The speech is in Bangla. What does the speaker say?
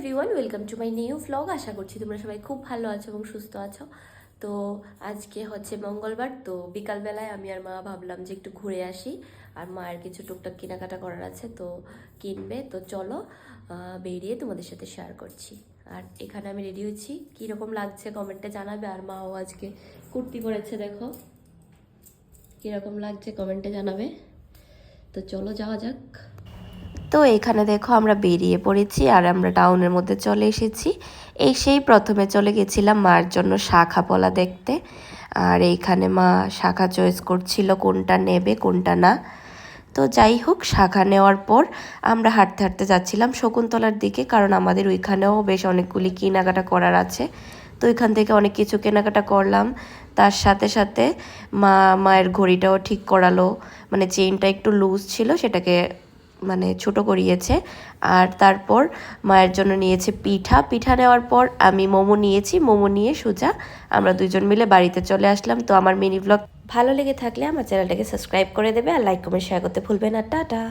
Everyone welcome to my new vlog. আশা করছি তোমরা সবাই খুব ভালো আছো এবং সুস্থ আছো। তো আজকে হচ্ছে মঙ্গলবার, তো বিকালবেলায় আমি আর মা ভাবলাম যে একটু ঘুরে আসি, আর মায়ের কিছু টুকটাক কেনাকাটা করার আছে, তো কিনবে। তো চলো বেরিয়ে তোমাদের সাথে শেয়ার করছি। আর এখানে আমি রেডি হয়েছি, কীরকম লাগছে কমেন্টে জানাবে। আর মাও আজকে কুর্তি পরেছে, দেখো কীরকম লাগছে কমেন্টে জানাবে। তো চলো যাওয়া যাক। তো এখানে দেখো আমরা বেরিয়ে পড়েছি আর আমরা টাউনের মধ্যে চলে এসেছি। এই সেই প্রথমে চলে গেছিলাম মার জন্য শাখা পলা দেখতে। আর এইখানে মা শাখা চয়েস করছিল কোনটা নেবে কোনটা না। তো যাই হোক, শাখা নেওয়ার পর আমরা হাঁটতে হাঁটতে যাচ্ছিলাম শকুন্তলার দিকে, কারণ আমাদের ওইখানেও বেশ অনেকগুলি কেনাকাটা করার আছে। তো ওইখান থেকে অনেক কিছু কেনাকাটা করলাম। তার সাথে সাথে মায়ের ঘড়িটাও ঠিক করালো, মানে চেইনটা একটু লুজ ছিল, সেটাকে মানে ছোটো করিয়েছে। আর তারপর মায়ের জন্য নিয়েছে পিঠা নেওয়ার পর আমি মোমো নিয়েছি। মোমো নিয়ে সোজা আমরা দুজন মিলে বাড়িতে চলে আসলাম। তো আমার মিনি ব্লগ ভালো লেগে থাকলে আমার চ্যানেলটাকে সাবস্ক্রাইব করে দেবে আর লাইক কমেন্ট শেয়ার করতে ভুলবে না। টাটা।